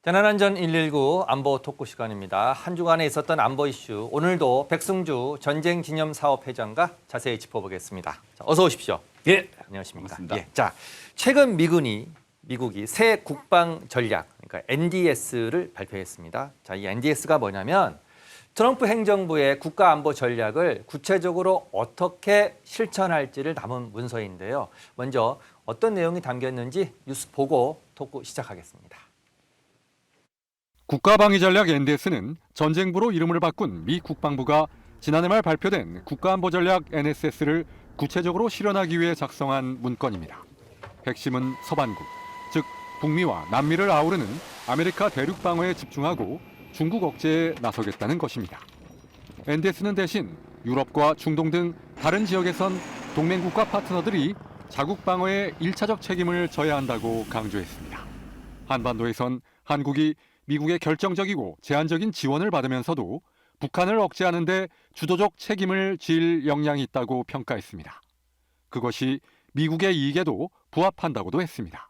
재난안전 119 안보 토크 시간입니다. 한 주간에 있었던 안보 이슈, 오늘도 백승주 전쟁기념사업회장과 자세히 짚어보겠습니다. 자, 어서 오십시오. 예, 안녕하십니까. 반갑습니다. 예, 자, 최근 미국이 새 국방 전략, 그러니까 NDS를 발표했습니다. 자, 이 NDS가 뭐냐면 트럼프 행정부의 국가안보 전략을 구체적으로 어떻게 실천할지를 담은 문서인데요. 먼저 어떤 내용이 담겼는지 뉴스 보고 토크 시작하겠습니다. 국가방위전략 NDS는 전쟁부로 이름을 바꾼 미 국방부가 지난해 말 발표된 국가안보전략 NSS를 구체적으로 실현하기 위해 작성한 문건입니다. 핵심은 서반국, 즉 북미와 남미를 아우르는 아메리카 대륙 방어에 집중하고 중국 억제에 나서겠다는 것입니다. NDS는 대신 유럽과 중동 등 다른 지역에선 동맹국가 파트너들이 자국 방어에 1차적 책임을 져야 한다고 강조했습니다. 한반도에선 한국이 미국의 결정적이고 제한적인 지원을 받으면서도 북한을 억제하는 데 주도적 책임을 질 역량이 있다고 평가했습니다. 그것이 미국의 이익에도 부합한다고도 했습니다.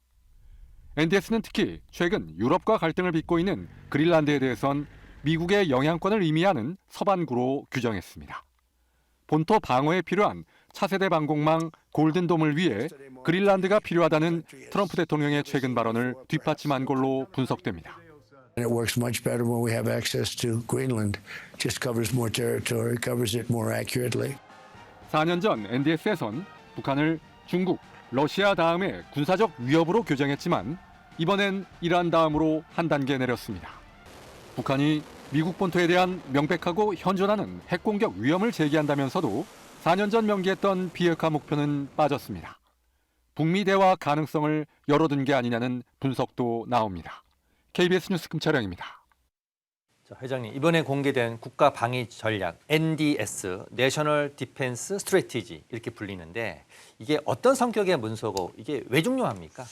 NDS는 특히 최근 유럽과 갈등을 빚고 있는 그린란드에 대해선 미국의 영향권을 의미하는 서반구로 규정했습니다. 본토 방어에 필요한 차세대 방공망 골든돔을 위해 그린란드가 필요하다는 트럼프 대통령의 최근 발언을 뒷받침한 걸로 분석됩니다. And it works much better when we have access to Greenland. It just covers more territory, covers it more accurately. 4년 전 NDS에선 북한을 중국, 러시아 다음에 군사적 위협으로 규정했지만 이번엔 이란 다음으로 한 단계 내렸습니다. 북한이 미국 본토에 대한 명백하고 현존하는 핵공격 위험을 제기한다면서도 4년 전 명기했던 비핵화 목표는 빠졌습니다. 북미 대화 가능성을 열어둔 게 아니냐는 분석도 나옵니다. KBS 뉴스 금차량입니다. 자, 회장님, 이번에 공개된 국가 방위 전략 NDS, National Defense Strategy 이렇게 불리는데 이게 어떤 성격의 문서고 이게 왜 중요합니까?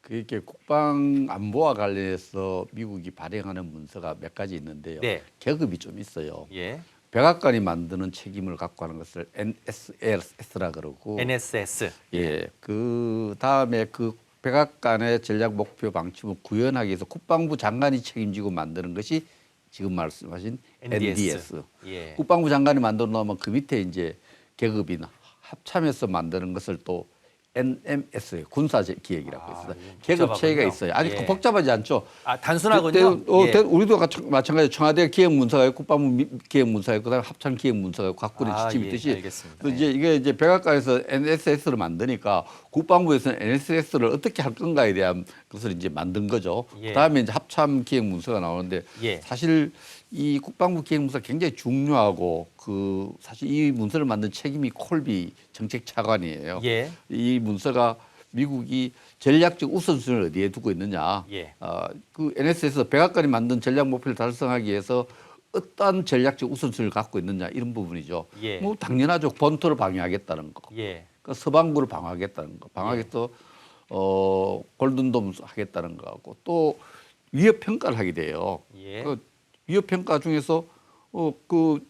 그게 국방 안보와 관련해서 미국이 발행하는 문서가 몇 가지 있는데요. 네. 계급이 좀 있어요. 예. 백악관이 만드는 책임을 갖고 하는 것을 NSS라 그러고. NSS. 예. 그 다음에 그 백악관의 전략 목표 방침을 구현하기 위해서 국방부 장관이 책임지고 만드는 것이 지금 말씀하신 NDS. 예. 국방부 장관이 만들어 놓으면 그 밑에 이제 계급이나 합참해서 만드는 것을 또 NMS 군사기획이라고 있어요. 계급 체계가 있어요. 아니 예. 복잡하지 않죠. 아, 단순하군요. 예. 우리도 마찬가지 청와대 기획문서가 있고 국방부 기획문서가 있고 그다음에 합참 기획문서가 있고 각군의 지침이 있듯이. 예, 알겠습니다. 이게 이제 백악관에서 NSS를 만드니까 국방부에서는 NSS를 어떻게 할 건가에 대한 것을 이제 만든 거죠. 예. 그다음에 이제 합참 기획문서가 나오는데 예. 사실 이 국방부 기획문서가 굉장히 중요하고 그 사실 이 문서를 만든 책임이 콜비 정책차관이에요. 예. 이 문서가 미국이 전략적 우선순위를 어디에 두고 있느냐. 예. 그 NS에서 백악관이 만든 전략 목표를 달성하기 위해서 어떠한 전략적 우선순위를 갖고 있느냐 이런 부분이죠. 예. 뭐 당연하죠. 본토를 방위하겠다는 거. 예. 그러니까 서방부를 방어하겠다는 거. 방어하겠다. 골든돔 하겠다는 거하고 또 위협 평가를 하게 돼요. 예. 그 위협 평가 중에서 그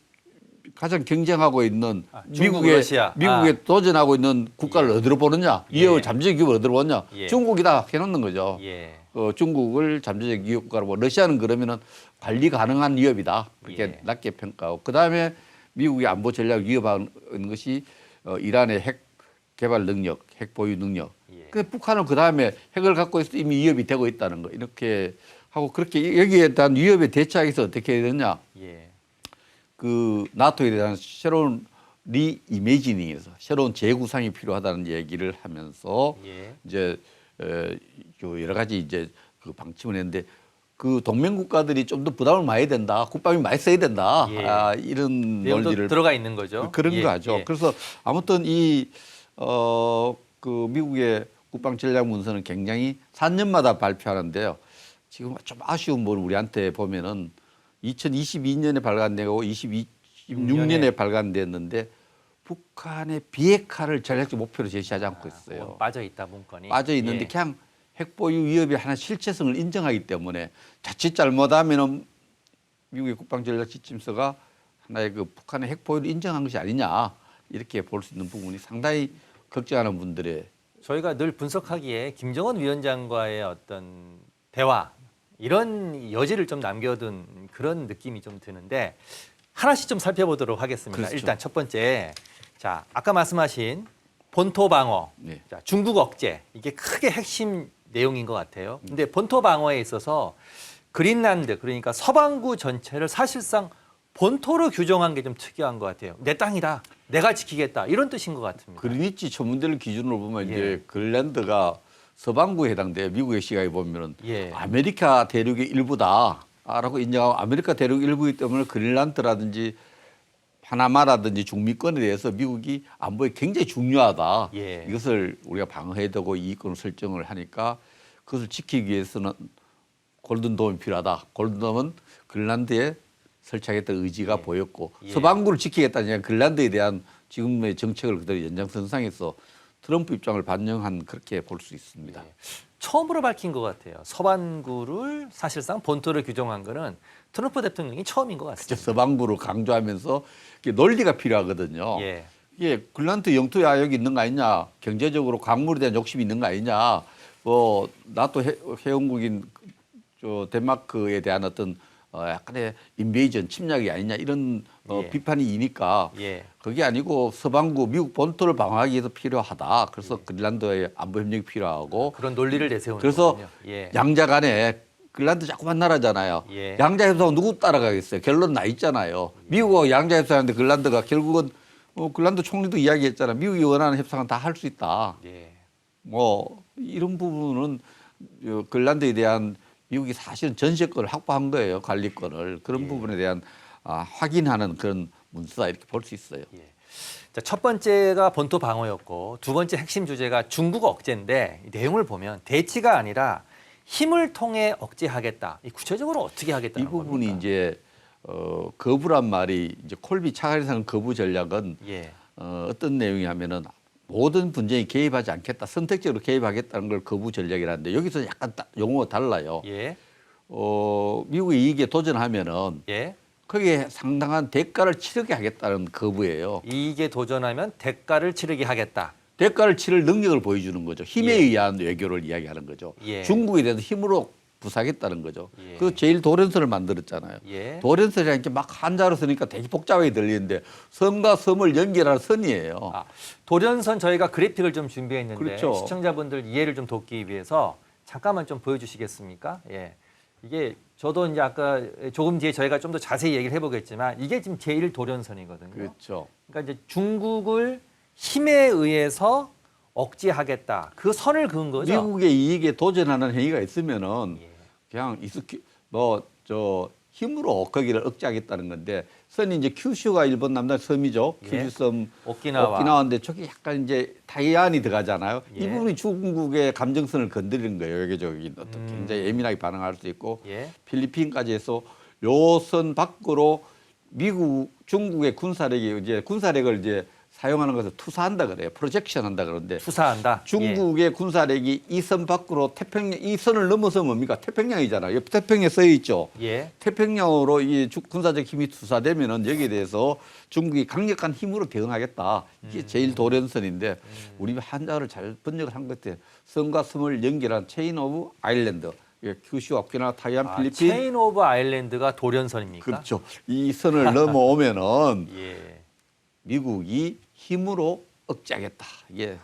가장 경쟁하고 있는 중국, 러시아. 미국에 도전하고 있는 국가를 예. 어디로 보느냐, 예. 위협을 잠재적 위협을 어디로 보느냐, 예. 중국이다 해놓는 거죠. 예. 중국을 잠재적 위협 국가로 보고 러시아는 그러면은 관리 가능한 위협이다 그렇게 예. 낮게 평가하고 그 다음에 미국의 안보 전략 위협하는 것이 이란의 핵 개발 능력, 핵 보유 능력. 예. 그 북한은 그 다음에 핵을 갖고 있어 이미 위협이 되고 있다는 거 이렇게 하고 그렇게 여기에 대한 위협에 대처하기 위해서 어떻게 해야 되느냐. 예. 그 나토에 대한 새로운 리이미지닝에서 새로운 재구상이 필요하다는 얘기를 하면서 예. 이제 여러 가지 이제 그 방침을 했는데 그 동맹 국가들이 좀 더 부담을 많이 된다, 국방이 많이 써야 된다 예. 이런 내용도 논리를 들어가 있는 거죠. 그런 예. 거 하죠. 예. 그래서 아무튼 그 미국의 국방 전략 문서는 굉장히 4년마다 발표하는데요. 지금 좀 아쉬운 건 우리한테 보면은 2022년에 발간되고 2026년에 발간됐는데 북한의 비핵화를 전략적 목표로 제시하지 않고 있어요. 빠져 있다 문건이. 빠져 있는데 예. 그냥 핵보유 위협의 하나 실체성을 인정하기 때문에 자칫 잘못하면은 미국의 국방 전략 지침서가 하나의 그 북한의 핵보유를 인정한 것이 아니냐 이렇게 볼 수 있는 부분이 상당히 걱정하는 분들의 저희가 늘 분석하기에 김정은 위원장과의 어떤 대화 이런 여지를 좀 남겨둔 그런 느낌이 좀 드는데 하나씩 좀 살펴보도록 하겠습니다. 그렇죠. 일단 첫 번째, 자 아까 말씀하신 본토 방어, 네. 자, 중국 억제 이게 크게 핵심 내용인 것 같아요. 근데 본토 방어에 있어서 그린란드 그러니까 서반구 전체를 사실상 본토로 규정한 게 좀 특이한 것 같아요. 내 땅이다, 내가 지키겠다 이런 뜻인 것 같습니다. 그린위치 천문대를 기준으로 보면 예. 이제 그린란드가 서반구에 해당돼 미국의 시각에 보면은 예. 아메리카 대륙의 일부다라고 인정하고 아메리카 대륙 일부이기 때문에 그린란드라든지 파나마라든지 중미권에 대해서 미국이 안보에 굉장히 중요하다. 예. 이것을 우리가 방어해야 되고 이익권을 설정을 하니까 그것을 지키기 위해서는 골든돔이 필요하다. 골든돔은 그린란드에 설치하겠다는 의지가 보였고 예. 서반구를 지키겠다는 그린란드에 대한 지금의 정책을 그대로 연장선상에서 트럼프 입장을 반영한 그렇게 볼 수 있습니다. 처음으로 밝힌 것 같아요. 서반구를 사실상 본토를 규정한 거는 트럼프 대통령이 처음인 것 이제 같습니다. 서반구를 강조하면서 이게 논리가 필요하거든요. 예. 이게 그린란드 영토 야역이 있는 거 아니냐, 경제적으로 광물에 대한 욕심이 있는 거 아니냐, 뭐 나토 회원국인 저 덴마크에 대한 어떤 약간의 인베이전 침략이 아니냐 이런 예. 비판이 이니까 예. 그게 아니고 서반구 미국 본토를 방어하기 위해서 필요하다. 그래서 그린란드의 안보 협력이 필요하고 그런 논리를 내세우는 그래서 거군요. 예. 양자 간에 그린란드 자꾸만 나라잖아요. 예. 양자 협상은 누구 따라가겠어요? 결론 나 있잖아요. 미국하고 양자 협상하는데 그린란드가 결국은 그린란드 총리도 이야기했잖아요. 미국이 원하는 협상은 다 할 수 있다. 예. 뭐 이런 부분은 그린란드에 대한 미국이 사실은 전세권을 확보한 거예요. 관리권을. 그런 부분에 대한 확인하는 그런 문서다 이렇게 볼 수 있어요. 예. 자, 첫 번째가 본토 방어였고 두 번째 핵심 주제가 중국 억제인데 이 내용을 보면 대치가 아니라 힘을 통해 억제하겠다. 이 구체적으로 어떻게 하겠다는 이 부분이 겁니까? 이제 거부란 말이 이제 콜비 차관에서는 거부 전략은 예. 어떤 내용이 하면은 모든 분쟁에 개입하지 않겠다. 선택적으로 개입하겠다는 걸 거부 전략이라는데 여기서 약간 용어가 달라요. 예. 미국의 이익에 도전하면은 예. 거기에 상당한 대가를 치르게 하겠다는 거부예요. 이익에 도전하면 대가를 치르게 하겠다. 대가를 치를 능력을 보여주는 거죠. 힘에 예. 의한 외교를 이야기하는 거죠. 예. 중국에 대해서 힘으로 부사하겠다는 거죠. 예. 그 제일 도련선을 만들었잖아요. 예. 도련선이라는 게 막 한자로 쓰니까 되게 복잡하게 들리는데 섬과 섬을 연결하는 선이에요. 아, 도련선 저희가 그래픽을 좀 준비했는데 그렇죠. 시청자분들 이해를 좀 돕기 위해서 잠깐만 좀 보여주시겠습니까? 예, 이게 저도 이제 아까 조금 뒤에 저희가 좀 더 자세히 얘기를 해보겠지만 이게 지금 제1도련선이거든요. 그렇죠. 그러니까 이제 중국을 힘에 의해서 억제하겠다. 그 선을 그은 거죠. 미국의 이익에 도전하는 행위가 있으면은 예. 그냥 저 힘으로 거기를 억제하겠다는 건데 선이 이제 큐슈가 일본 남단 섬이죠. 예. 큐슈 섬 오키나와. 오키나와인데 저기 약간 이제 타이완이 들어가잖아요. 예. 이 부분이 중국의 감정선을 건드리는 거예요. 여기저기 어떤 굉장히 예민하게 반응할 수 있고 예. 필리핀까지 해서 요 선 밖으로 중국의 군사력을 이제 사용하는 것을 투사한다 그래요. 프로젝션 한다 그러는데 투사한다. 중국의 군사력이 이 선 밖으로 이 선을 넘어서 뭡니까? 태평양이잖아요. 옆 태평양에 써 있죠. 예. 태평양으로 이 군사적 힘이 투사되면은 여기에 대해서 중국이 강력한 힘으로 대응하겠다. 이게 제일 도련선인데 우리 한자어를 잘 번역을 한 것 같아요. 섬과 섬을 연결한 체인 오브 아일랜드. 큐슈, 오키나와, 타이완, 필리핀. 체인 오브 아일랜드가 도련선입니까? 그렇죠. 이 선을 넘어오면은 예. 미국이 힘으로 억제하겠다. 이게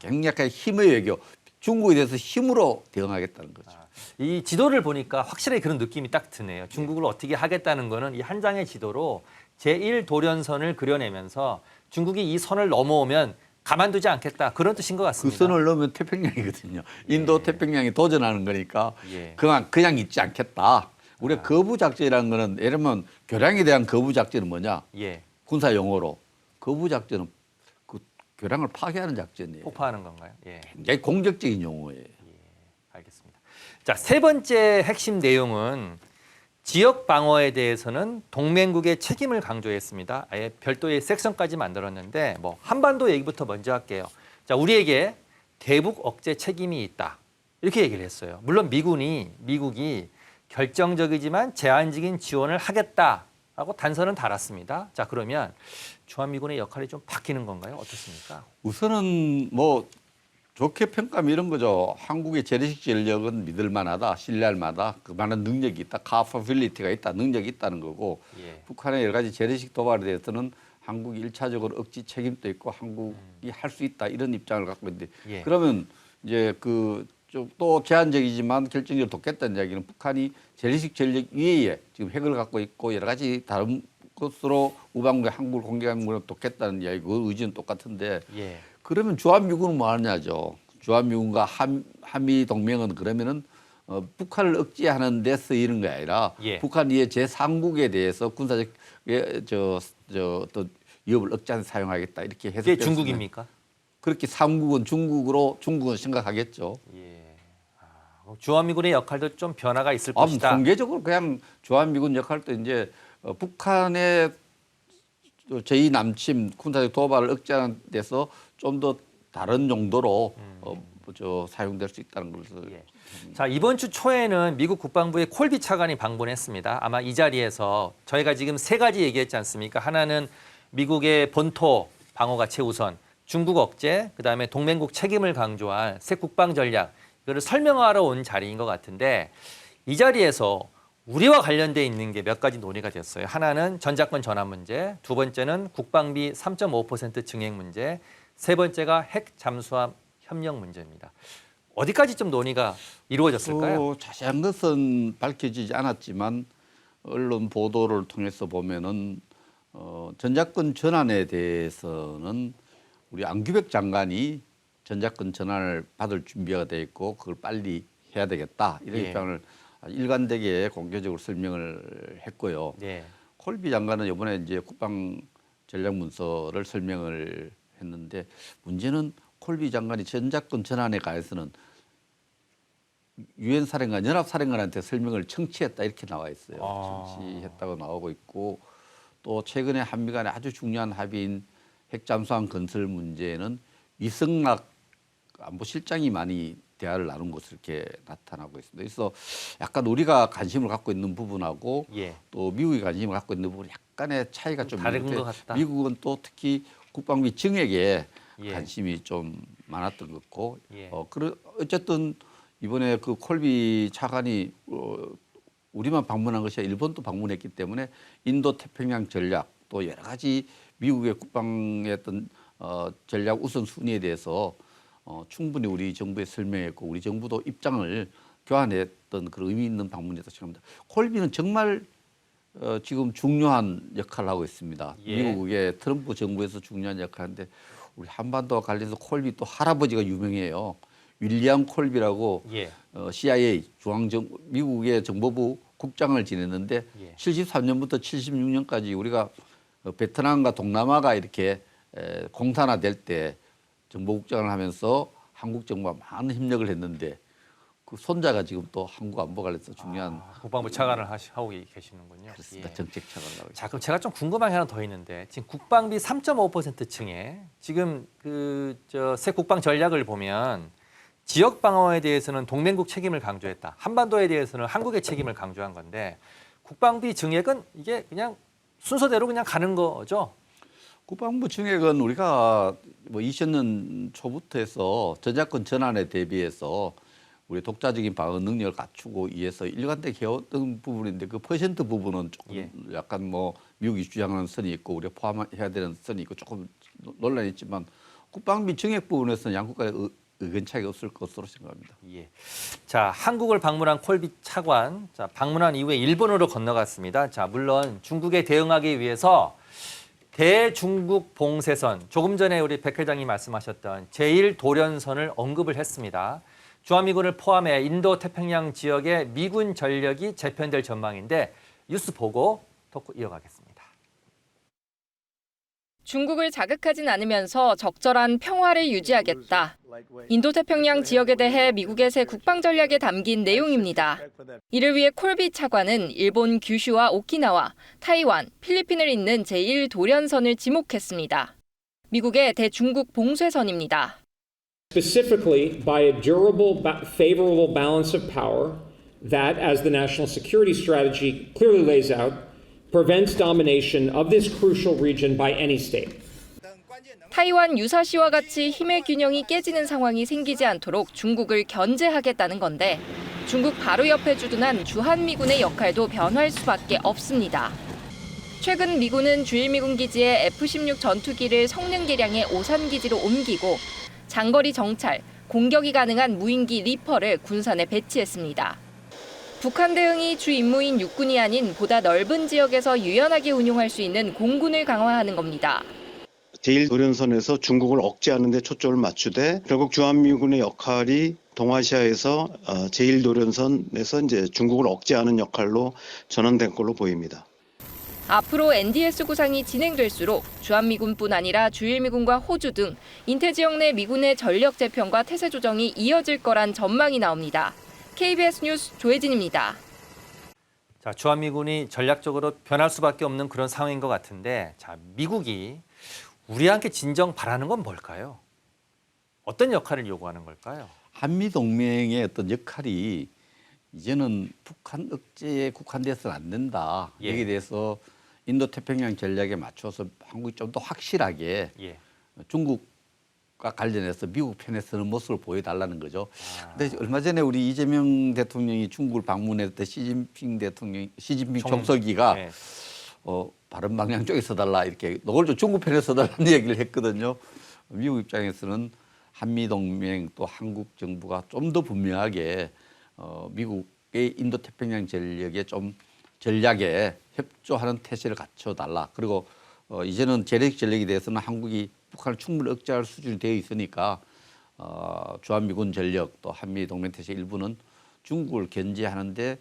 강력한 힘의 외교. 중국에 대해서 힘으로 대응하겠다는 거죠. 이 지도를 보니까 확실히 그런 느낌이 딱 드네요. 중국을 어떻게 하겠다는 거는 이 한 장의 지도로 제1도련선을 그려내면서 중국이 이 선을 넘어오면 가만두지 않겠다. 그런 뜻인 것 그 같습니다. 선을 넘으면 태평양이거든요. 인도 태평양이 도전하는 거니까 예. 그냥 있지 않겠다. 우리가 거부 작전이라는 거는 예를 들면 교량에 대한 거부 작전은 뭐냐? 예. 군사 용어로 거부 작전은 그 교량을 파괴하는 작전이에요. 폭파하는 건가요? 예. 굉장히 공격적인 용어예요. 알겠습니다. 자, 세 번째 핵심 내용은 지역 방어에 대해서는 동맹국의 책임을 강조했습니다. 아예 별도의 섹션까지 만들었는데 뭐 한반도 얘기부터 먼저 할게요. 자, 우리에게 대북 억제 책임이 있다. 이렇게 얘기를 했어요. 물론 미국이 결정적이지만 제한적인 지원을 하겠다라고 단서는 달았습니다. 자, 그러면 주한미군의 역할이 좀 바뀌는 건가요? 어떻습니까? 우선은 뭐 좋게 평가하면 이런 거죠. 한국의 재래식 전력은 믿을 만하다, 신뢰할 만하다, 그만한 능력이 있다, capability가 있다, 능력이 있다는 거고 예. 북한의 여러 가지 재래식 도발에 대해서는 한국이 일차적으로 억지 책임도 있고 한국이 할 수 있다 이런 입장을 갖고 있는데 예. 그러면 이제 그 또 제한적이지만 결정적으로 돕겠다는 이야기는 북한이 재래식 전력 이외에 지금 핵을 갖고 있고 여러 가지 다른 것으로 우방국의 한국을 공격하는 걸 돕겠다는 이야기고 그 의지는 똑같은데 예. 그러면 주한미군은 뭐 하느냐죠. 주한미군과 한미 동맹은 그러면은 북한을 억제하는 데 쓰이는 게 아니라 예. 북한 이의 제3국에 대해서 군사적 어떤 위협을 억제하는 사용하겠다 이렇게 해서 그게 중국입니까? 그렇게 중국은 생각하겠죠. 예. 주한미군의 역할도 좀 변화가 있을 것이다. 공개적으로 그냥 주한미군 역할도 이제 북한의 제2 남침 군사적 도발을 억제하는 데서 좀 더 다른 용도로 사용될 수 있다는 것을. 예. 자, 이번 주 초에는 미국 국방부의 콜비 차관이 방문했습니다. 아마 이 자리에서 저희가 지금 세 가지 얘기했지 않습니까? 하나는 미국의 본토 방어가 최우선, 중국 억제, 그다음에 동맹국 책임을 강조한 새 국방 전략, 이거를 설명하러 온 자리인 것 같은데 이 자리에서 우리와 관련돼 있는 게 몇 가지 논의가 됐어요. 하나는 전작권 전환 문제, 두 번째는 국방비 3.5% 증액 문제, 세 번째가 핵 잠수함 협력 문제입니다. 어디까지 좀 논의가 이루어졌을까요? 자세한 것은 밝혀지지 않았지만 언론 보도를 통해서 보면은 전작권 전환에 대해서는 우리 안규백 장관이 전작권 전환을 받을 준비가 돼 있고 그걸 빨리 해야 되겠다 이런 예. 입장을 일관되게 공개적으로 설명을 했고요. 네. 콜비 장관은 이번에 이제 국방 전략 문서를 설명을 했는데 문제는 콜비 장관이 전작권 전환에 관해서는 유엔 사령관, 연합 사령관한테 설명을 청취했다 이렇게 나와 있어요. 청취했다고 나오고 있고 또 최근에 한미 간의 아주 중요한 합의인 핵잠수함 건설 문제는 위성락 안보실장이 많이 대화를 나눈 것으로 이렇게 나타나고 있습니다. 그래서 약간 우리가 관심을 갖고 있는 부분하고 예. 또 미국이 관심을 갖고 있는 부분 약간의 차이가 좀 다른 있는데 것 같다. 미국은 또 특히 국방비 증액에 예. 관심이 좀 많았던 것 같고 예. 어쨌든 이번에 그 콜비 차관이 우리만 방문한 것이 아니라 일본도 방문했기 때문에 인도 태평양 전략 또 여러 가지 미국의 국방의 어떤 전략 우선순위에 대해서 충분히 우리 정부에 설명했고 우리 정부도 입장을 교환했던 그런 의미 있는 방문이었다고 생각합니다. 콜비는 정말 지금 중요한 역할을 하고 있습니다. 예. 미국의 트럼프 정부에서 중요한 역할인데 우리 한반도와 관련해서 콜비 또 할아버지가 유명해요. 윌리엄 콜비라고 예. CIA 미국의 정보부 국장을 지냈는데 예. 73년부터 76년까지 우리가 베트남과 동남아가 이렇게 공산화될 때 정보국장을 하면서 한국 정부와 많은 협력을 했는데 그 손자가 지금 또 한국 안보 관련해서 중요한 국방부 차관을 하고 계시는군요. 그렇습니다. 예. 정책 차관을 하고 자, 그럼 제가 좀 궁금한 게 하나 더 있는데 지금 국방비 3.5% 증액 지금 새 국방 전략을 보면 지역 방어에 대해서는 동맹국 책임을 강조했다. 한반도에 대해서는 한국의 책임을 강조한 건데 국방비 증액은 이게 그냥 순서대로 그냥 가는 거죠. 국방부 증액은 우리가 뭐 2000년 초부터 해서 전작권 전환에 대비해서 우리 독자적인 방어 능력을 갖추고 위해서 일관되게 해왔던 부분인데 그 퍼센트 부분은 조금 예. 약간 뭐 미국이 주장하는 선이 있고 우리가 포함해야 되는 선이 있고 조금 논란이 있지만 국방비 증액 부분에서는 양국 간의 의견 차이가 없을 것으로 생각합니다. 예. 자, 한국을 방문한 콜비 차관, 자, 방문한 이후에 일본으로 건너갔습니다. 자, 물론 중국에 대응하기 위해서 대중국 봉쇄선, 조금 전에 우리 백 회장님 말씀하셨던 제1도련선을 언급을 했습니다. 주한미군을 포함해 인도 태평양 지역에 미군 전력이 재편될 전망인데 뉴스 보고 토크 이어가겠습니다. 중국을 자극하진 않으면서 적절한 평화를 유지하겠다. 인도태평양 지역에 대해 미국의 새 국방 전략에 담긴 내용입니다. 이를 위해 콜비 차관은 일본 규슈와 오키나와, 타이완, 필리핀을 잇는 제1도련선을 지목했습니다. 미국의 대중국 봉쇄선입니다. Specifically by a durable, favorable balance of power that, as the national security strategy clearly lays out, prevents domination of this crucial region by any state. 타이완 유사시와 같이 힘의 균형이 깨지는 상황이 생기지 않도록 중국을 견제하겠다는 건데 중국 바로 옆에 주둔한 주한미군의 역할도 변할 수밖에 없습니다. 최근 미군은 주일미군 기지의 F-16 전투기를 성능 개량의 오산기지로 옮기고 장거리 정찰, 공격이 가능한 무인기 리퍼를 군산에 배치했습니다. 북한 대응이 주 임무인 육군이 아닌 보다 넓은 지역에서 유연하게 운용할 수 있는 공군을 강화하는 겁니다. 제1도련선에서 중국을 억제하는 데 초점을 맞추되 결국 주한미군의 역할이 동아시아에서 제1도련선에서 이제 중국을 억제하는 역할로 전환된 걸로 보입니다. 앞으로 NDS 구상이 진행될수록 주한미군뿐 아니라 주일미군과 호주 등 인태 지역 내 미군의 전력 재편과 태세 조정이 이어질 거란 전망이 나옵니다. KBS 뉴스 조혜진입니다. 자, 주한미군이 전략적으로 변할 수밖에 없는 그런 상황인 것 같은데, 자, 미국이 우리한테 진정 바라는 건 뭘까요? 어떤 역할을 요구하는 걸까요? 한미동맹의 어떤 역할이 이제는 북한 억제에 국한돼서는 안 된다. 예. 여기에 대해서 인도태평양 전략에 맞춰서 한국이 좀 더 확실하게 예. 중국과 관련해서 미국 편에 서는 모습을 보여달라는 거죠. 근데 얼마 전에 우리 이재명 대통령이 중국을 방문했을 때 시진핑 총서기가 네. 바른 방향 쪽에 서달라 이렇게 노골적으로 중국 편에 서달라는 얘기를 했거든요. 미국 입장에서는 한미동맹 또 한국 정부가 좀 더 분명하게 미국의 인도태평양 전략에 협조하는 태세를 갖춰달라. 그리고 이제는 재래식 전략에 대해서는 한국이 북한을 충분히 억제할 수준이 되어 있으니까 주한미군 전력 또 한미동맹 태세 일부는 중국을 견제하는데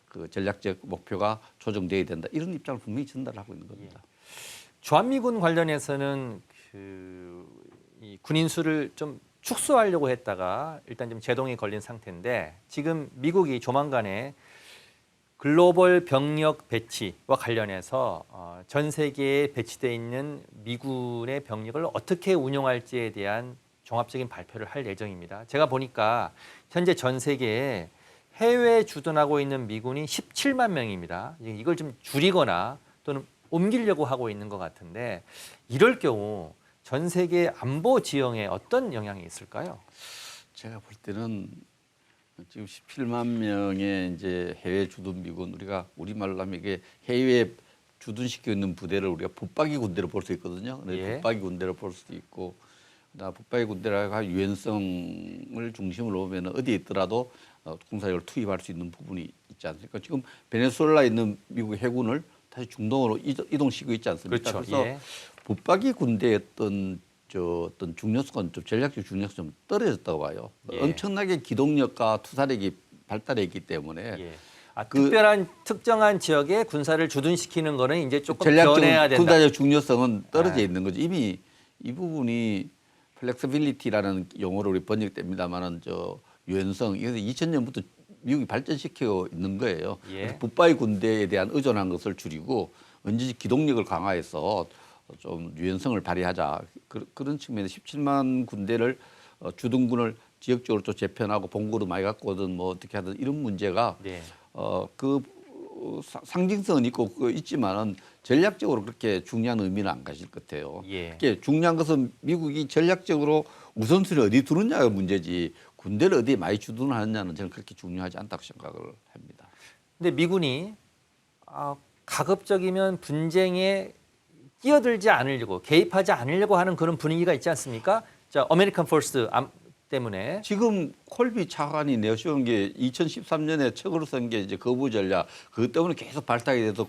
그 전략적 목표가 조정돼야 된다. 이런 입장을 분명히 전달하고 있는 겁니다. 주한미군 관련해서는 이 군인 수를 좀 축소하려고 했다가 일단 좀 제동이 걸린 상태인데 지금 미국이 조만간에 글로벌 병력 배치와 관련해서 전 세계에 배치되어 있는 미군의 병력을 어떻게 운용할지에 대한 종합적인 발표를 할 예정입니다. 제가 보니까 현재 전 세계에 해외에 주둔하고 있는 미군이 17만 명입니다. 이걸 좀 줄이거나 또는 옮기려고 하고 있는 것 같은데 이럴 경우 전 세계 안보 지형에 어떤 영향이 있을까요? 제가 볼 때는 지금 17만 명의 이제 해외 주둔 미군 우리가 우리말로 하면 이게 해외에 주둔시켜 있는 부대를 우리가 붙박이 군대로 볼 수 있거든요. 예. 붙박이 군대로 볼 수도 있고 그다음 붙박이 군대라가 유연성을 중심으로 보면 어디에 있더라도 군사력을 투입할 수 있는 부분이 있지 않습니까? 지금 베네수엘라에 있는 미국 해군을 다시 중동으로 이동시키고 있지 않습니까? 그렇죠. 그래서 예. 붙박이 군대의 어떤 중요성은 좀 전략적 중요성이 좀 떨어졌다고 봐요. 예. 엄청나게 기동력과 투사력이 발달했기 때문에 예. 특별한 특정한 지역에 군사를 주둔시키는 거는 이제 조금 전략적 변해야 된다. 군사적 중요성은 떨어져 네. 있는 거죠. 이미 이 부분이 플렉서빌리티라는 용어로 우리 번역됩니다만은 유연성 이것은 2000년부터 미국이 발전시켜 있는 거예요. 예. 붙박이 군대에 대한 의존한 것을 줄이고 언제든지 기동력을 강화해서 좀 유연성을 발휘하자. 그런 측면에서 17만 군대를 주둔군을 지역적으로 또 재편하고 본거로 많이 갖고 오든 뭐 어떻게 하든 이런 문제가 네. 상징성은 있고 있지만은 전략적으로 그렇게 중요한 의미는 안 가질 것 같아요. 예. 그게 중요한 것은 미국이 전략적으로 우선순위 어디 두느냐가 문제지 군대를 어디에 많이 주둔하느냐는 저는 그렇게 중요하지 않다고 생각을 합니다. 근데 미군이 가급적이면 분쟁에 끼어들지 않으려고 개입하지 않으려고 하는 그런 분위기가 있지 않습니까? 자, 아메리칸 포스 때문에 지금 콜비 차관이 내세운 게 2013년에 책으로 쓴 게 이제 거부 전략 그것 때문에 계속 발탁이 돼서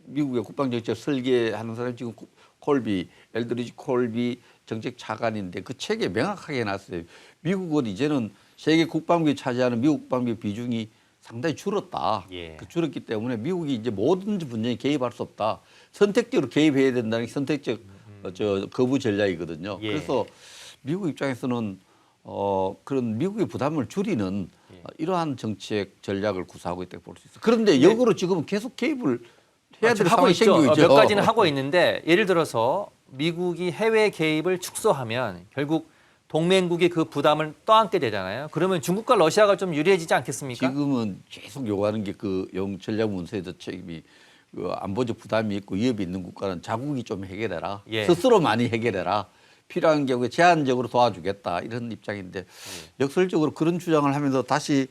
미국의 국방 정책 설계하는 사람이 지금 엘드리지 콜비 정책 차관인데 그 책에 명확하게 나왔어요. 미국은 이제는 세계 국방비에 차지하는 미국 국방비 비중이 상당히 줄었다. 예. 줄었기 때문에 미국이 이제 모든 분야에 개입할 수 없다. 선택적으로 개입해야 된다는 게 선택적 거부 전략이거든요. 예. 그래서 미국 입장에서는 그런 미국의 부담을 줄이는 이러한 정책 전략을 구사하고 있다고 볼 수 있어요. 그런데 역으로 지금 계속 개입을 해야 될 하고 상황이 있죠. 생기고 있죠. 몇 가지는 하고 있는데 예를 들어서 미국이 해외 개입을 축소하면 결국 동맹국이 그 부담을 떠안게 되잖아요. 그러면 중국과 러시아가 좀 유리해지지 않겠습니까? 지금은 계속 요구하는 게 그 전략 문서에도 책임이 그 안보적 부담이 있고 위협이 있는 국가는 자국이 좀 해결해라. 예. 스스로 많이 해결해라. 필요한 경우에 제한적으로 도와주겠다 이런 입장인데 역설적으로 그런 주장을 하면서 다시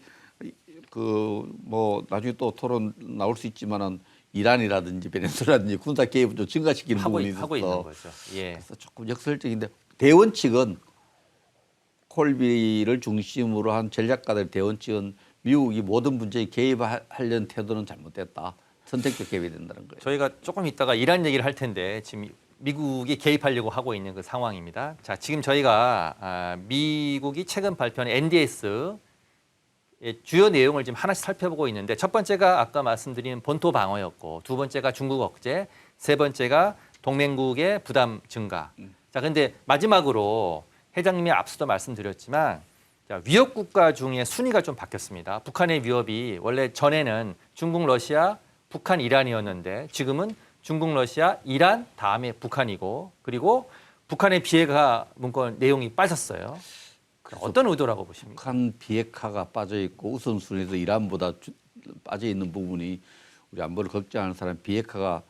그 뭐 나중에 또 토론 나올 수 있지만은 이란이라든지 베네수엘라든지 군사 개입을 좀 증가시키는 부분이 있어서 하고 있는 거죠. 예. 그래서 조금 역설적인데 대원칙은 콜비를 중심으로 한 전략가들 대원칙은 미국이 모든 문제에 개입하려는 태도는 잘못됐다. 선택적 개입이 된다는 거예요. 저희가 조금 있다가 이란 얘기를 할 텐데 지금 미국이 개입하려고 하고 있는 그 상황입니다. 자, 지금 저희가 미국이 최근 발표한 NDS의 주요 내용을 지금 하나씩 살펴보고 있는데 첫 번째가 아까 말씀드린 본토 방어였고 두 번째가 중국 억제, 세 번째가 동맹국의 부담 증가. 자, 근데 마지막으로 회장님이 앞서도 말씀드렸지만 자, 위협 국가 중에 순위가 좀 바뀌었습니다. 북한의 위협이 원래 전에는 중국, 러시아, 북한, 이란이었는데 지금은 중국, 러시아, 이란, 다음에 북한이고 그리고 북한의 비핵화 문건 내용이 빠졌어요. 어떤 의도라고 보십니까? 북한 비핵화가 빠져 있고 우선순위에서 이란보다 빠져 있는 부분이 우리 안보를 걱정하는 사람 비핵화가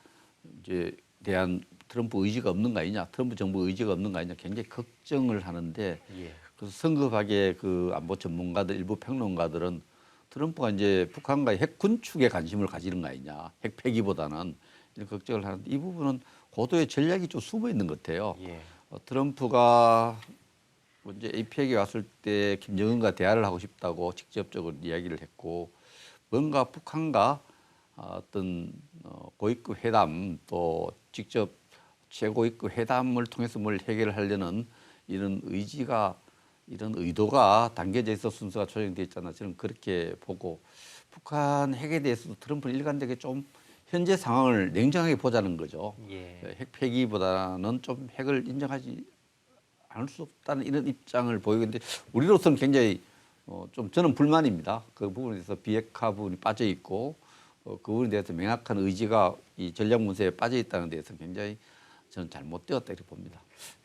이제 대한 트럼프 의지가 없는 거 아니냐, 트럼프 정부 의지가 없는 거 아니냐 굉장히 걱정을 하는데 예. 그래서 성급하게 그 안보 전문가들 일부 평론가들은 트럼프가 이제 북한과의 핵 군축에 관심을 가지는 거 아니냐, 핵 폐기보다는 이런 걱정을 하는데 이 부분은 고도의 전략이 좀 숨어 있는 것 같아요. 예. 트럼프가 이제 APEC에 왔을 때 김정은과 대화를 하고 싶다고 직접적으로 이야기를 했고 뭔가 북한과 어떤 고위급 회담 또 직접 최고위급 회담을 통해서 뭘 해결하려는 이런 의지가 이런 의도가 담겨져 있어 순서가 조정되어 있잖아. 저는 그렇게 보고 북한 핵에 대해서도 트럼프는 일관되게 좀 현재 상황을 냉정하게 보자는 거죠. 예. 핵 폐기보다는 좀 핵을 인정하지 않을 수 없다는 이런 입장을 보이고 있는데 우리로서는 굉장히 좀 저는 불만입니다. 그 부분에 대해서 비핵화 부분이 빠져 있고 그 부분에 대해서 명확한 의지가 이 전략 문서에 빠져 있다는 데서 굉장히 저는 잘못되었다 이렇게 봅니다.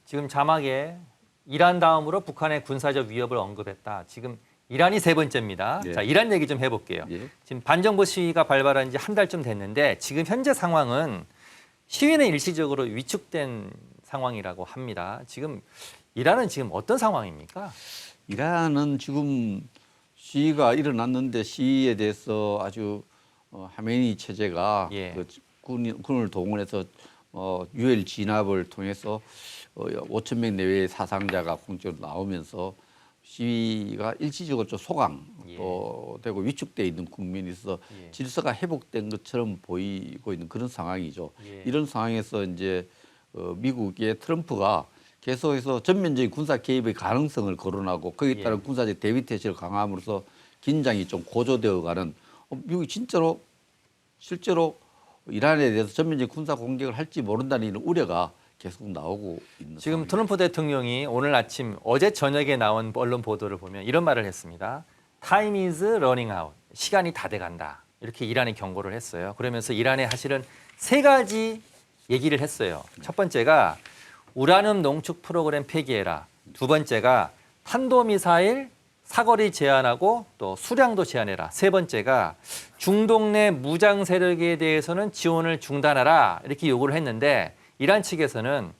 지금 자막에 이란 다음으로 북한의 군사적 위협을 언급했다. 지금 이란이 세 번째입니다. 예. 자, 이란 얘기 좀 해볼게요. 예. 지금 반정부 시위가 발발한 지 한 달쯤 됐는데 지금 현재 상황은 시위는 일시적으로 위축된 상황이라고 합니다. 지금 이란은 지금 어떤 상황입니까? 이란은 지금 시위가 일어났는데 시위에 대해서 아주 하메니 체제가 예. 그 군을 동원해서 유혈 진압을 통해서 5천 명 내외의 사상자가 공적으로 나오면서 시위가 일시적으로 좀 소강도 되고 위축돼 있는 국면이 있어 예. 질서가 회복된 것처럼 보이고 있는 그런 상황이죠. 예. 이런 상황에서 이제 미국의 트럼프가 계속해서 전면적인 군사 개입의 가능성을 거론하고 거기에 따른 예. 군사적 대비 태세를 강화함으로써 긴장이 좀 고조되어가는 미국이 실제로 이란에 대해서 전면적인 군사 공격을 할지 모른다는 이런 우려가 계속 나오고 있는 지금 상황입니다. 트럼프 대통령이 오늘 아침 어제 저녁에 나온 언론 보도를 보면 이런 말을 했습니다. Time is running out. 시간이 다 돼간다. 이렇게 이란에 경고를 했어요. 그러면서 이란에 사실은 세 가지 얘기를 했어요. 첫 번째가 우라늄 농축 프로그램 폐기해라. 두 번째가 탄도미사일 사거리 제한하고 또 수량도 제한해라. 세 번째가 중동 내 무장 세력에 대해서는 지원을 중단하라. 이렇게 요구를 했는데 이란 측에서는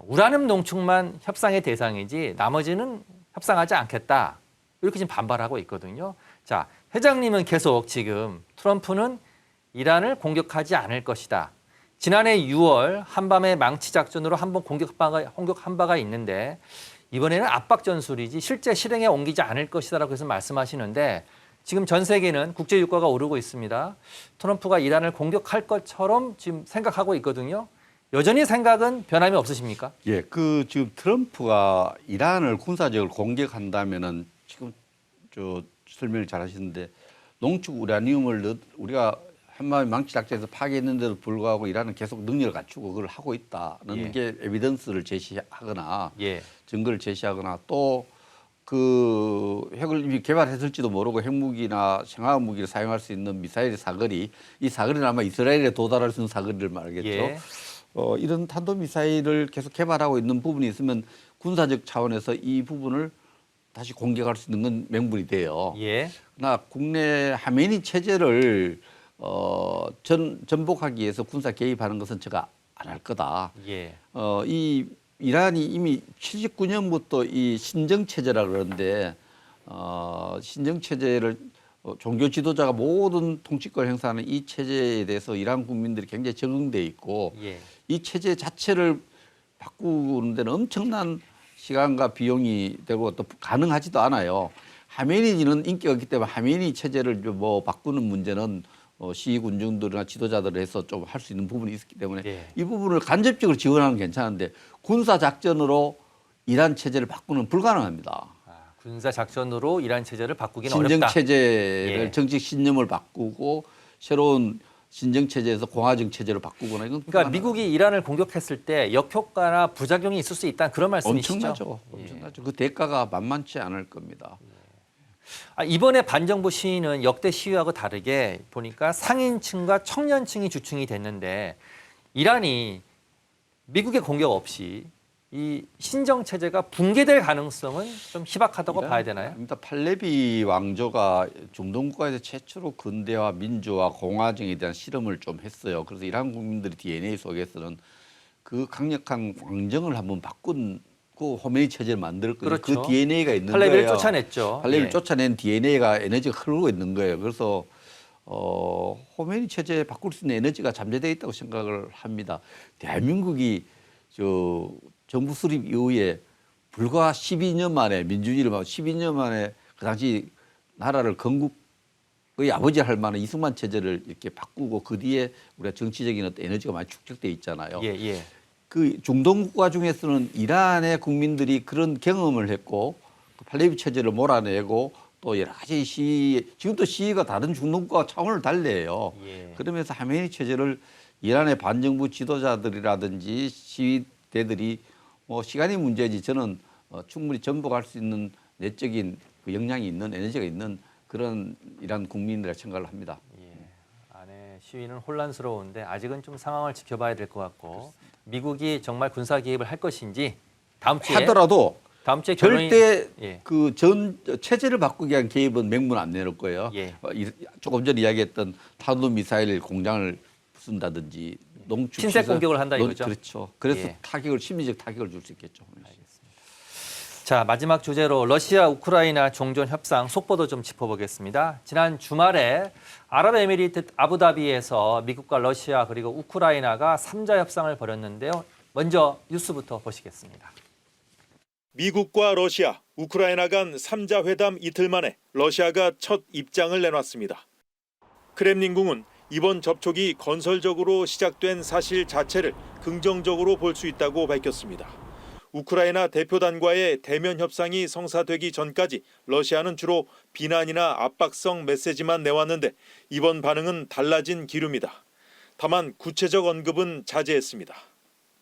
우라늄 농축만 협상의 대상이지 나머지는 협상하지 않겠다. 이렇게 지금 반발하고 있거든요. 자, 회장님은 계속 지금 트럼프는 이란을 공격하지 않을 것이다. 지난해 6월 한밤의 망치 작전으로 한번 공격한 바가 있는데 이번에는 압박 전술이지 실제 실행에 옮기지 않을 것이다라고 해서 말씀하시는데 지금 전 세계는 국제 유가가 오르고 있습니다. 트럼프가 이란을 공격할 것처럼 지금 생각하고 있거든요. 여전히 생각은 변함이 없으십니까? 예, 그 지금 트럼프가 이란을 군사적으로 공격한다면은 지금 저 설명을 잘 하시는데 농축 우라늄을 우리가 한마디 망치 작전에서 파괴했는데도 불구하고 이란은 계속 능력을 갖추고 그걸 하고 있다는 예. 게 에비던스를 제시하거나 예. 증거를 제시하거나 또 그 핵을 이미 개발했을지도 모르고 핵무기나 생화학 무기를 사용할 수 있는 미사일의 사거리, 이 사거리는 아마 이스라엘에 도달할 수 있는 사거리를 말하겠죠. 예. 이런 탄도미사일을 계속 개발하고 있는 부분이 있으면 군사적 차원에서 이 부분을 다시 공격할 수 있는 건 명분이 돼요. 예. 그러나 국내 하메니 체제를 전복하기 위해서 군사 개입하는 것은 제가 안 할 거다. 예. 이 이란이 이미 79년부터 이 신정 체제라 그러는데 신정 체제를 종교 지도자가 모든 통치권을 행사하는 이 체제에 대해서 이란 국민들이 굉장히 적응돼 있고 예. 이 체제 자체를 바꾸는 데는 엄청난 시간과 비용이 되고 또 가능하지도 않아요. 하메니는 인기가 없기 때문에 하메니 체제를 뭐 바꾸는 문제는 시위 군중들이나 지도자들을 해서 좀 할 수 있는 부분이 있기 때문에 예. 이 부분을 간접적으로 지원하면 괜찮은데 군사 작전으로 이란 체제를 바꾸는 불가능합니다. 군사 작전으로 이란 체제를 바꾸기는 신정 어렵다. 체제를 예. 정치 신념을 바꾸고 새로운 신정 체제에서 공화정 체제로 바꾸거나 이건 그러니까 미국이 이란을 공격했을 때 역효과나 부작용이 있을 수 있다 그런 말씀이시죠? 엄청나죠. 예. 엄청나죠. 그 대가가 만만치 않을 겁니다. 이번에 반정부 시위는 역대 시위하고 다르게 보니까 상인층과 청년층이 주축이 됐는데 이란이 미국의 공격 없이 이 신정 체제가 붕괴될 가능성은 좀 희박하다고 봐야 되나요? 일단 팔레비 왕조가 중동 국가에서 최초로 근대화, 민주화, 공화정에 대한 실험을 좀 했어요. 그래서 이란 국민들이 DNA 속에서는 그 강력한 왕정을 한번 바꾸고 호메니 체제를 만들었거든요. 그렇죠. 그 DNA가 있는 팔레비를 거예요. 쫓아냈죠. 팔레비를 예. 쫓아낸 DNA가 에너지가 흐르고 있는 거예요. 그래서 호메니 체제 바꿀 수 있는 에너지가 잠재되어 있다고 생각을 합니다. 대한민국이 정부 수립 이후에 불과 12년 만에 민주주의를 12년 만에 그 당시 나라를 건국의 아버지 할 만한 이승만 체제를 이렇게 바꾸고 그 뒤에 우리가 정치적인 어떤 에너지가 많이 축적돼 있잖아요. 예, 예. 그 중동 국가 중에서는 이란의 국민들이 그런 경험을 했고 그 팔레비 체제를 몰아내고 또 여러 가지 지금도 시위가 다른 중동 국가와 차원을 달리해요. 예. 그러면서 하메니 체제를 이란의 반정부 지도자들이라든지 시위대들이 뭐 시간이 문제지 저는 충분히 전복할 수 있는 내적인 그 역량이 있는 에너지가 있는 그런 이란 국민이라 생각을 합니다. 안에 시위는 혼란스러운데 아직은 좀 상황을 지켜봐야 될 것 같고 미국이 정말 군사 개입을 할 것인지 다음 주에 하더라도 결론이 절대 예. 그 체제를 바꾸기 위한 개입은 명문 안 내놓을 거예요. 예. 조금 전에 이야기했던 탄도미사일 공장을 부순다든지 농축 신색 공격을 한다 이거죠? 그렇죠. 그래서 예. 심리적 타격을 줄 수 있겠죠. 자, 마지막 주제로 러시아 우크라이나 종전 협상 속보도 좀 짚어보겠습니다. 지난 주말에 아랍에미리트 아부다비에서 미국과 러시아 그리고 우크라이나가 3자 협상을 벌였는데요. 먼저 뉴스부터 보시겠습니다. 미국과 러시아, 우크라이나 간 3자 회담 이틀 만에 러시아가 첫 입장을 내놨습니다. 크렘린궁은 이번 접촉이 건설적으로 시작된 사실 자체를 긍정적으로 볼 수 있다고 밝혔습니다. 우크라이나 대표단과의 대면 협상이 성사되기 전까지 러시아는 주로 비난이나 압박성 메시지만 내왔는데 이번 반응은 달라진 기류입니다. 다만 구체적 언급은 자제했습니다.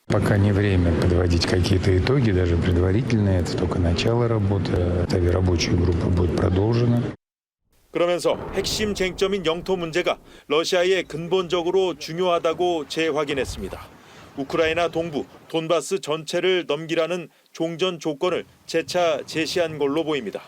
Пока не время подводить какие-то итоги, даже предварительные. Это только начало работы. Эта рабочая группа будет продолжена. 그러면서 핵심 쟁점인 영토 문제가 러시아에 근본적으로 중요하다고 재확인했습니다. 우크라이나 동부 돈바스 전체를 넘기라는 종전 조건을 재차 제시한 걸로 보입니다.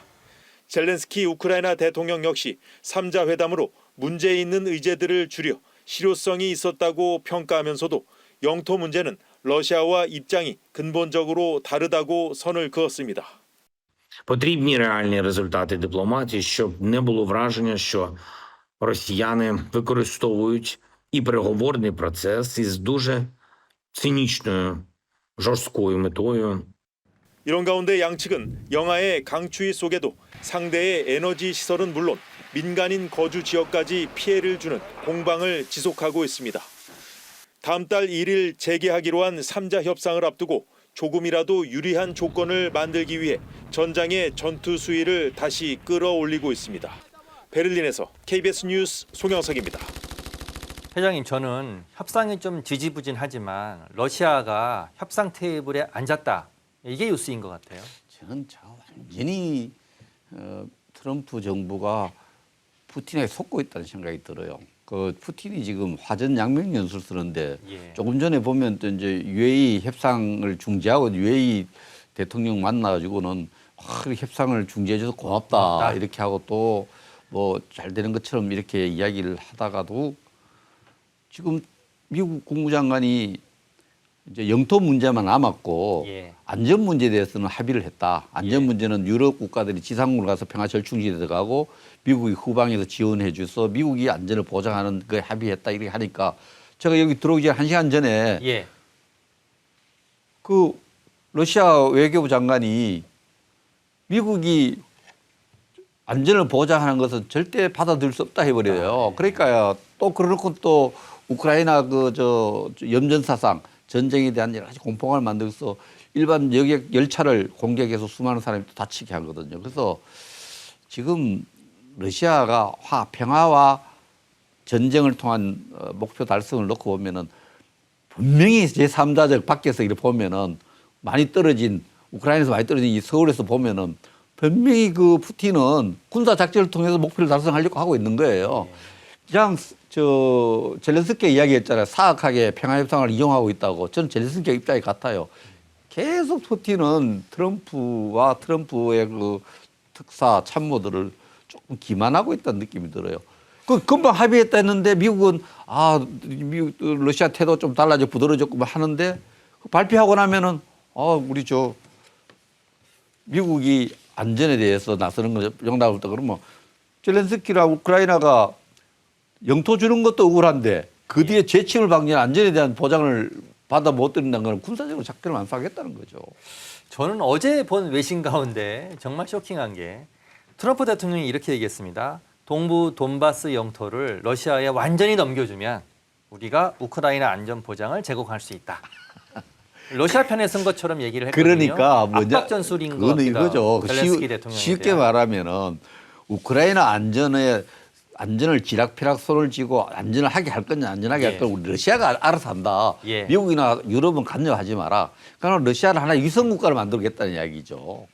젤렌스키 우크라이나 대통령 역시 3자 회담으로 문제 있는 의제들을 줄여 실효성이 있었다고 평가하면서도 영토 문제는 러시아와 입장이 근본적으로 다르다고 선을 그었습니다. Потрібні реальні результати дипломатії, щоб не було враження, що росіяни використовують і переговорний процес із дуже цинічною, жорсткою метою. 이런 가운데 양측은 영하의 강추위 속에도 상대의 에너지 시설은 물론 민간인 거주 지역까지 피해를 주는 공방을 지속하고 있습니다. 다음 달 1일 재개하기로 한 3자 협상을 앞두고 조금이라도 유리한 조건을 만들기 위해 전장의 전투 수위를 다시 끌어올리고 있습니다. 베를린에서 KBS 뉴스 송영석입니다. 회장님, 저는 협상이 좀 지지부진하지만 러시아가 협상 테이블에 앉았다. 이게 뉴스인 것 같아요. 저는 완전히 트럼프 정부가 푸틴에 속고 있다는 생각이 들어요. 그 푸틴이 지금 화전 양명 연설 쓰는데 예. 조금 전에 보면 또 이제 UAE 협상을 중재하고 UAE 대통령 만나가지고는 협상을 중재해줘서 고맙다 이렇게 하고 또 뭐 잘 되는 것처럼 이렇게 이야기를 하다가도 지금 미국 국무장관이 이제 영토 문제만 남았고 예. 안전 문제에 대해서는 합의를 했다. 안전 문제는 유럽 국가들이 지상으로 가서 평화 절충지에 들어가고 미국이 후방에서 지원해 줘서 미국이 안전을 보장하는 그 합의했다 이렇게 하니까 제가 여기 들어오기 전 1시간 전에 예. 그 러시아 외교부 장관이 미국이 안전을 보장하는 것은 절대 받아들일 수 없다 해버려요. 그러니까 또 그러놓고 또 우크라이나 염전사상 전쟁에 대한 여러 가지 공포감을 만들어서 일반 여객 열차를 공격해서 수많은 사람이 또 다치게 하거든요. 그래서 지금 러시아가 평화와 전쟁을 통한 목표 달성을 놓고 보면은 분명히 제3자적 밖에서 이렇게 보면은 많이 떨어진 우크라이나에서 많이 떨어진 이 서울에서 보면은 분명히 그 푸틴은 군사 작전을 통해서 목표를 달성하려고 하고 있는 거예요. 그냥 젤렌스키 이야기했잖아요. 사악하게 평화협상을 이용하고 있다고. 저는 젤렌스키 입장이 같아요. 계속 푸틴은 트럼프와 트럼프의 그 특사 참모들을 조금 기만하고 있다는 느낌이 들어요. 그 금방 합의했다 했는데 미국은 미국 러시아 태도 좀 달라져 부드러워졌구만 하는데 발표하고 나면은 우리 미국이 안전에 대해서 나서는 거 용납을 했다 그러면 젤렌스키랑 우크라이나가 영토 주는 것도 억울한데 그 뒤에 재침을 방지한 안전에 대한 보장을 받아 못 드린다는 건 군사적으로 작전을 완수하겠다는 거죠. 저는 어제 본 외신 가운데 정말 쇼킹한 게 트럼프 대통령이 이렇게 얘기했습니다. 동부 돈바스 영토를 러시아에 완전히 넘겨주면 우리가 우크라이나 안전 보장을 제공할 수 있다. 러시아 편에 선 것처럼 얘기를 했거든요. 그러니까 압박 전술인 것 같기도 하고. 이거죠. 젤렌스키 대통령에 쉽게 대한. 말하면은 우크라이나 안전을 지락펴락 손을 쥐고 안전을 하게 할 거냐 안전하게 할 거냐 우리 러시아가 알아서 한다. 예. 미국이나 유럽은 간여하지 마라. 그러니까 러시아를 하나의 위성 국가를 만들겠다는 이야기죠.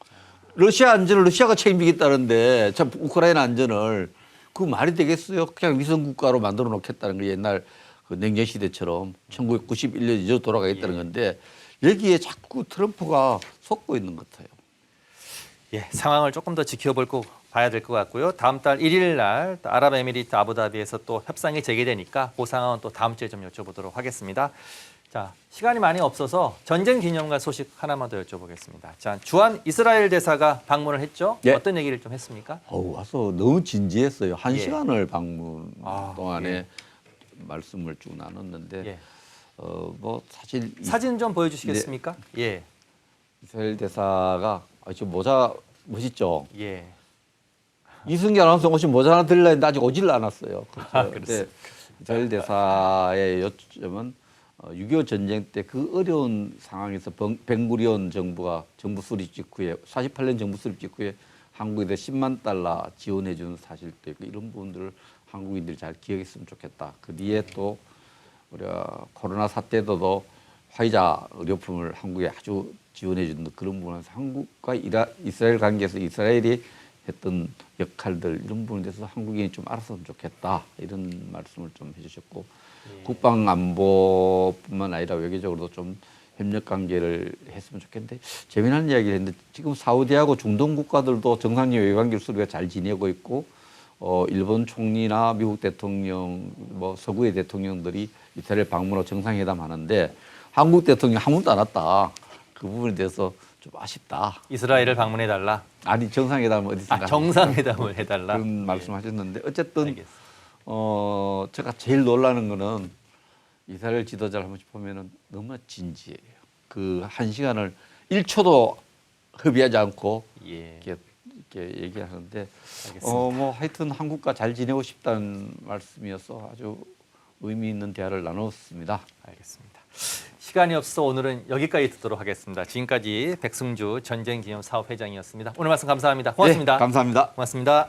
러시아 안전을 러시아가 책임지겠다는데 참 우크라이나 안전을 그 말이 되겠어요? 그냥 위성 국가로 만들어 놓겠다는 거 옛날 그 냉전 시대처럼 1991년 이전으로 돌아가겠다는 건데 여기에 자꾸 트럼프가 속고 있는 것 같아요. 예, 상황을 조금 더 봐야 될 것 같고요. 다음 달 1일 날 아랍에미리트 아부다비에서 또 협상이 재개되니까 그 상황은 또 다음 주에 좀 여쭤보도록 하겠습니다. 자, 시간이 많이 없어서 전쟁 기념관 소식 하나만 더 여쭤보겠습니다. 자, 주한 이스라엘 대사가 방문을 했죠? 예. 어떤 얘기를 좀 했습니까? 와서 너무 진지했어요. 1시간을 예. 방문 동안에 예. 말씀을 쭉 나눴는데 예. 뭐 사실 사진 좀 보여주시겠습니까? 예. 이스라엘 대사가 지금 모자 멋있죠. 예. 이승기 아나운서 혹시 모자 하나 드리려 했는데 아직 오질 않았어요. 그렇습니까? 근데 이스라엘 대사의 요점은 6.25 전쟁 때 그 어려운 상황에서 벤구리온 정부 수립 직후에 48년 정부 수립 직후에 한국에 10만 달러 지원해 준 사실도 있고 이런 부분들을 한국인들이 잘 기억했으면 좋겠다. 그 뒤에 또 우리가 코로나 사태도 화이자 의료품을 한국에 아주 지원해 준 그런 부분에서 한국과 이스라엘 관계에서 이스라엘이 했던 역할들 이런 부분에 대해서 한국인이 좀 알았으면 좋겠다 이런 말씀을 좀 해주셨고 국방 안보뿐만 아니라 외교적으로도 좀 협력 관계를 했으면 좋겠는데 재미난 이야기를 했는데 지금 사우디하고 중동 국가들도 정상적인 외교 관계를 우리가 잘 지내고 있고 일본 총리나 미국 대통령 뭐 서구의 대통령들이 이스라엘 방문하고 정상회담 하는데 한국 대통령 한 번도 안 왔다. 그 부분에 대해서 좀 아쉽다. 이스라엘을 방문해달라. 아니 정상회담 어디서 정상회담을 해달라. 그런 말씀하셨는데 어쨌든 알겠습니다. 제가 제일 놀라는 거는 이스라엘 지도자를 한 번씩 보면은 너무나 진지해요. 그 1시간을 1초도 허비하지 않고 예. 이렇게 얘기하는데 알겠습니다. 뭐 하여튼 한국과 잘 지내고 싶다는 말씀이어서 아주 의미 있는 대화를 나눴습니다. 알겠습니다. 시간이 없어 오늘은 여기까지 듣도록 하겠습니다. 지금까지 백승주 전쟁기념사업회장이었습니다. 오늘 말씀 감사합니다. 고맙습니다. 네, 감사합니다. 고맙습니다.